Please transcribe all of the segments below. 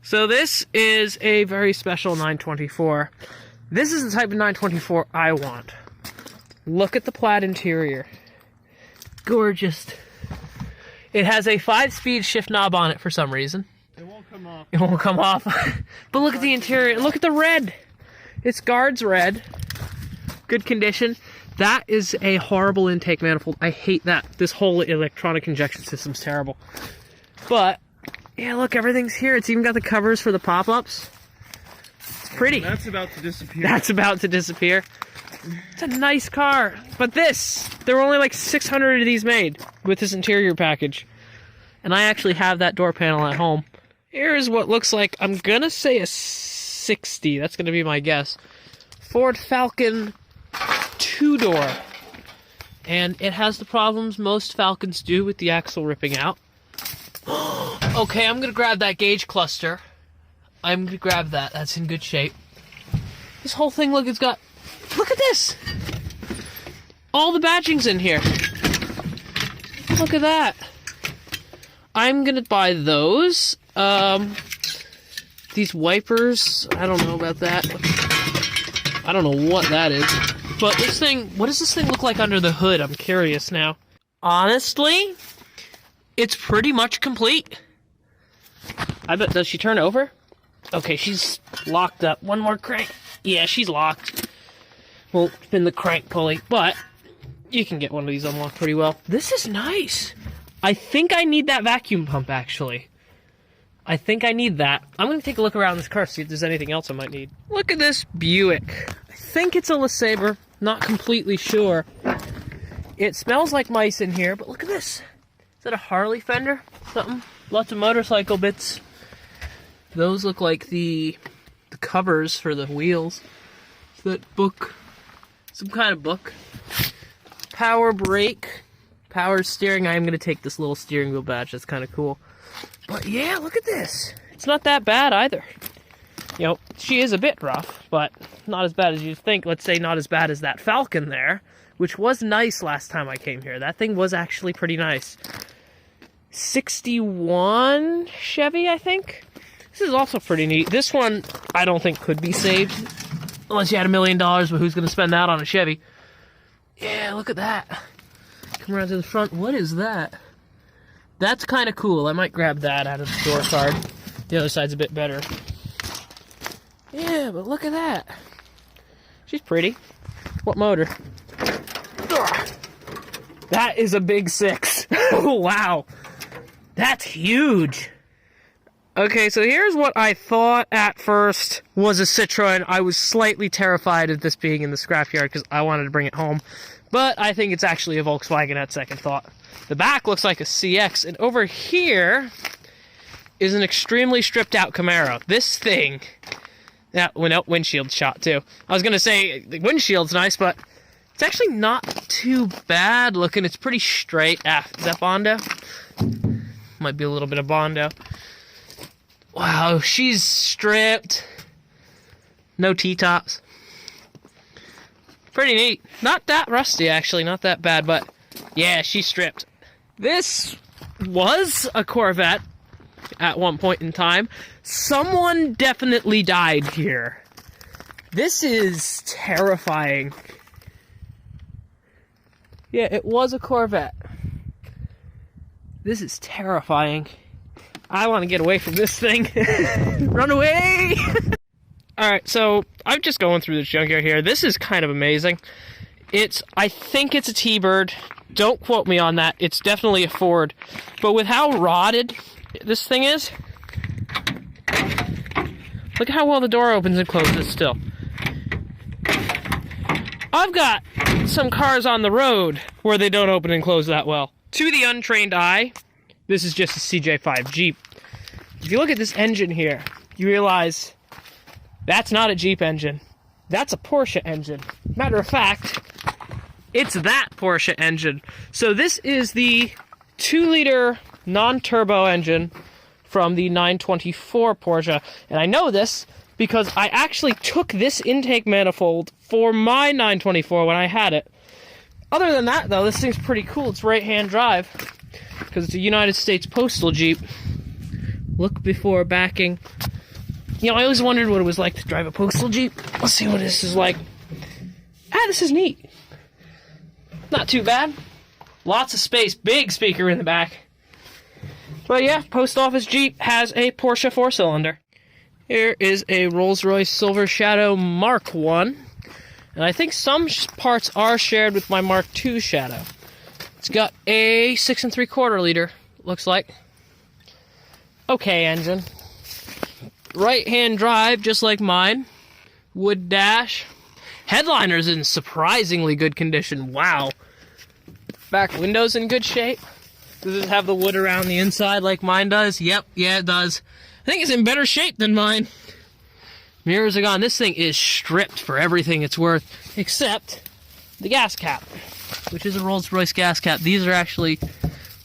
So this is a very special 924. This is the type of 924 I want. Look at the plaid interior. Gorgeous. It has a 5-speed shift knob on it for some reason. It won't come off. It won't come off. But look at the interior. Look at the red. It's guards red. Good condition. That is a horrible intake manifold. I hate that. This whole electronic injection system's terrible. But, yeah, look, everything's here. It's even got the covers for the pop-ups. It's pretty. That's about to disappear. That's about to disappear. It's a nice car. But this, there were only like 600 of these made with this interior package. And I actually have that door panel at home. Here's what looks like, I'm gonna say a 60. That's gonna be my guess. Ford Falcon 2-door. And it has the problems most Falcons do with the axle ripping out. Okay, I'm gonna grab that gauge cluster. I'm gonna grab that. That's in good shape. This whole thing, look, it's got... Look at this! All the badging's in here. Look at that. I'm gonna buy those. These wipers, I don't know about that. I don't know what that is. But this thing, what does this thing look like under the hood? I'm curious now. Honestly, it's pretty much complete. I bet, does she turn over? Okay, she's locked up. One more crank. Yeah, she's locked. Won't spin the crank pulley, but you can get one of these unlocked pretty well. This is nice. I think I need that vacuum pump, actually. I think I need that. I'm going to take a look around this car, see if there's anything else I might need. Look at this Buick. I think it's a LeSabre. Not completely sure. It smells like mice in here, but look at this. Is that a Harley fender? Something? Lots of motorcycle bits. Those look like the covers for the wheels. Is that book? Some kind of book. Power brake. Power steering. I am going to take this little steering wheel badge. That's kind of cool. But yeah, look at this. It's not that bad either. You know, she is a bit rough, but not as bad as you'd think. Let's say not as bad as that Falcon there, which was nice last time I came here. That thing was actually pretty nice. 61 Chevy, I think. This is also pretty neat. This one, I don't think could be saved. Unless you had $1 million, but who's going to spend that on a Chevy? Yeah, look at that. Come around to the front. What is that? That's kind of cool. I might grab that out of the door card. The other side's a bit better. Yeah, but look at that. She's pretty. What motor? Ugh. That is a big 6. Oh, wow. That's huge. Okay, so here's what I thought at first was a Citroen. I was slightly terrified of this being in the scrapyard because I wanted to bring it home. But I think it's actually a Volkswagen at second thought. The back looks like a CX, and over here is an extremely stripped out Camaro. This thing, that windshield shot too. I was gonna say the windshield's nice, but it's actually not too bad looking. It's pretty straight. Is that Bondo? Might be a little bit of Bondo. Wow, she's stripped. No T-tops. Pretty neat. Not that rusty, actually. Not that bad, but yeah, she's stripped. This was a Corvette at one point in time. Someone definitely died here. This is terrifying. Yeah, it was a Corvette. This is terrifying. I want to get away from this thing. Run away! Alright, so I'm just going through this junkyard here. This is kind of amazing. I think it's a T-Bird. Don't quote me on that. It's definitely a Ford. But with how rotted this thing is, look at how well the door opens and closes still. I've got some cars on the road where they don't open and close that well. To the untrained eye, this is just a CJ5 Jeep. If you look at this engine here, you realize that's not a Jeep engine. That's a Porsche engine. Matter of fact, it's that Porsche engine. So this is the 2-liter non-turbo engine from the 924 Porsche. And I know this because I actually took this intake manifold for my 924 when I had it. Other than that, though, this thing's pretty cool. It's right-hand drive because it's a United States Postal Jeep Look before backing. You know, I always wondered what it was like to drive a Postal Jeep. Let's see what this is like. Ah, this is neat. Not too bad. Lots of space. Big speaker in the back. But yeah, Post Office Jeep has a Porsche 4-cylinder. Here is a Rolls-Royce Silver Shadow Mark I. And I think some parts are shared with my Mark II Shadow. It's got a 6 3/4 liter, looks like. Okay, engine. Right-hand drive, just like mine. Wood dash. Headliner's in surprisingly good condition. Wow. Back window's in good shape. Does it have the wood around the inside like mine does? Yep, yeah, it does. I think it's in better shape than mine. Mirrors are gone. This thing is stripped for everything it's worth, except the gas cap, which is a Rolls-Royce gas cap. These are actually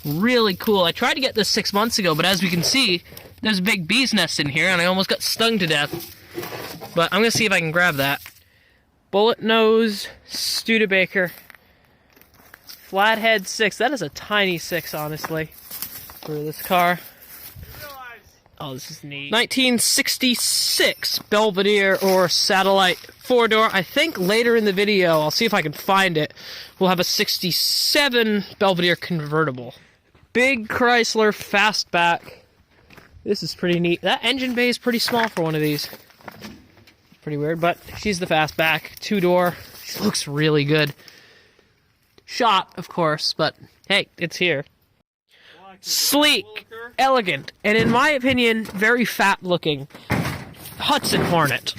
really cool. I tried to get this 6 months ago, but as we can see, there's a big bee's nest in here, and I almost got stung to death. But I'm going to see if I can grab that. Bullet nose Studebaker. Flathead 6. That is a tiny 6, honestly, for this car. Oh, this is neat. 1966 Belvedere or Satellite 4-door. I think later in the video, I'll see if I can find it, we'll have a 67 Belvedere convertible. Big Chrysler fastback. This is pretty neat. That engine bay is pretty small for one of these. Pretty weird, but she's the fastback. 2-door. She looks really good. Shot, of course, but hey, it's here. Sleek, elegant, and in my opinion, very fat-looking Hudson Hornet.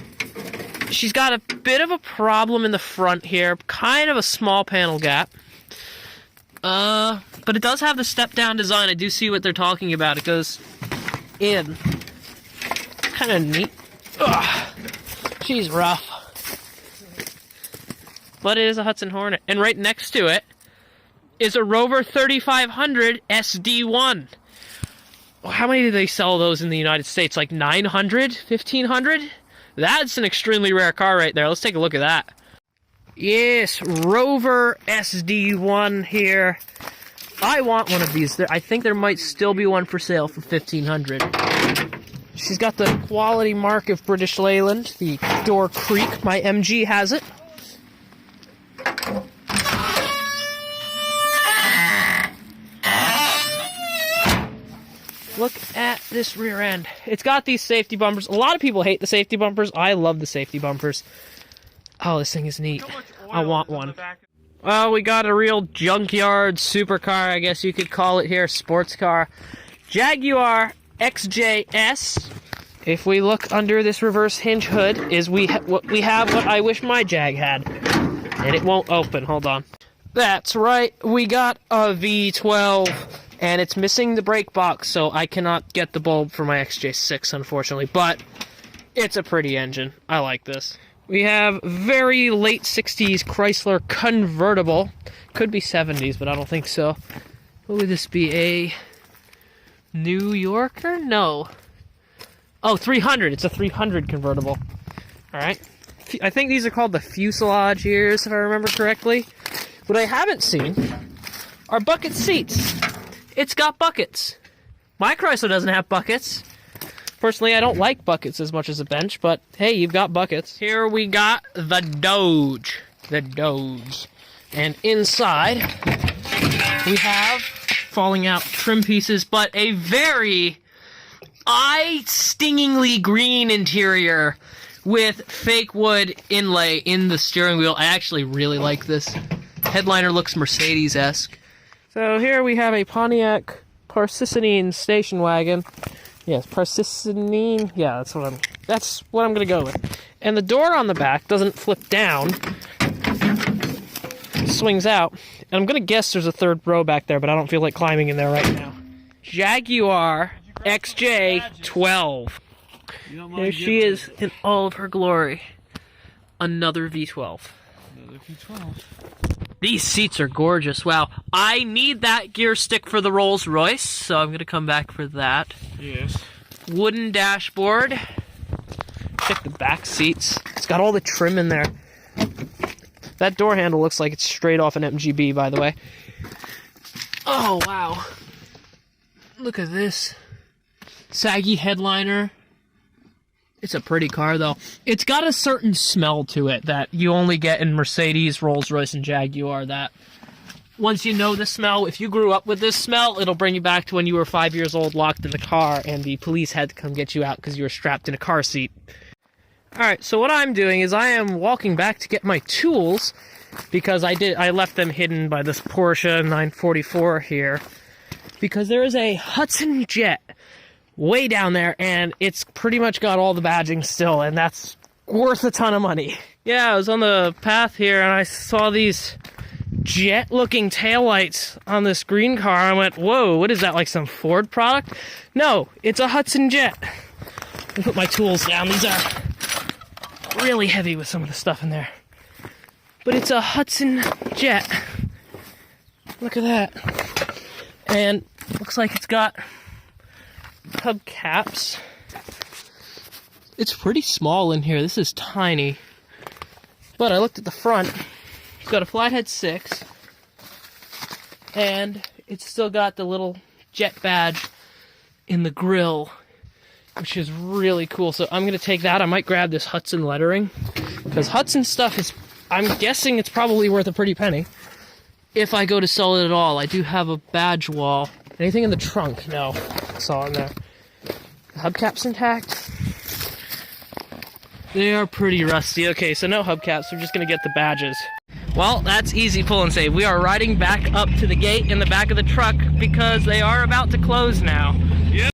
She's got a bit of a problem in the front here, kind of a small panel gap. But it does have the step-down design. I do see what they're talking about. It goes in. Kind of neat. Ugh. She's rough. But it is a Hudson Hornet. And right next to it is a Rover 3500 SD1. How many do they sell those in the United States? Like 900? 1,500? That's an extremely rare car right there. Let's take a look at that. Yes, Rover SD1 here. I want one of these. I think there might still be one for sale for 1,500. She's got the quality mark of British Leyland, the door creak. My MG has it. Look at this rear end. It's got these safety bumpers. A lot of people hate the safety bumpers. I love the safety bumpers. Oh, this thing is neat. I want one. Well, we got a real junkyard supercar, I guess you could call it here, sports car. Jaguar XJS. If we look under this reverse hinge hood, we have what I wish my Jag had. And it won't open. Hold on. That's right. We got a V12. And it's missing the brake box, so I cannot get the bulb for my XJ6, unfortunately. But it's a pretty engine. I like this. We have very late 60s Chrysler convertible. Could be 70s, but I don't think so. What would this be? A New Yorker? No. Oh, 300. It's a 300 convertible. Alright. I think these are called the fuselage ears, if I remember correctly. What I haven't seen are bucket seats. It's got buckets. My Chrysler doesn't have buckets. Personally, I don't like buckets as much as a bench, but hey, you've got buckets. Here we got the Doge. The Doge. And inside, we have falling out trim pieces, but a very eye-stingingly green interior with fake wood inlay in the steering wheel. I actually really like this. Headliner looks Mercedes-esque. So here we have a Pontiac Parsippany station wagon. Yes, Parsippany. Yeah, that's what I'm gonna go with. And the door on the back doesn't flip down. It swings out. And I'm gonna guess there's a third row back there, but I don't feel like climbing in there right now. Jaguar XJ12. There she is in all of her glory. Another V12. Another V12. These seats are gorgeous. Wow. I need that gear stick for the Rolls-Royce, so I'm going to come back for that. Yes. Wooden dashboard. Check the back seats. It's got all the trim in there. That door handle looks like it's straight off an MGB, by the way. Oh, wow. Look at this. saggy headliner. It's a pretty car, though. It's got a certain smell to it that you only get in Mercedes, Rolls-Royce, and Jaguar. That once you know the smell, if you grew up with this smell, it'll bring you back to when you were 5 years old, locked in the car, and the police had to come get you out because you were strapped in a car seat. Alright, so what I'm doing is I am walking back to get my tools, because I left them hidden by this Porsche 944 here, because there is a Hudson Jet way down there, and it's pretty much got all the badging still, and that's worth a ton of money. Yeah, I was on the path here, and I saw these jet-looking taillights on this green car. I went, whoa, what is that, like some Ford product? No, it's a Hudson Jet. Let me put my tools down. These are really heavy with some of the stuff in there. But it's a Hudson Jet. Look at that. And looks like it's got hubcaps. It's pretty small in here. This is tiny. But I looked at the front. It's got a flathead 6. And it's still got the little jet badge in the grill, which is really cool. So I'm going to take that. I might grab this Hudson lettering, because Hudson stuff is, I'm guessing it's probably worth a pretty penny if I go to sell it at all. I do have a badge wall. Anything in the trunk? No. It's all in there. The hubcaps intact. They are pretty rusty. Okay, so no hubcaps. We're just going to get the badges. Well, that's easy pull and save. We are riding back up to the gate in the back of the truck because they are about to close now.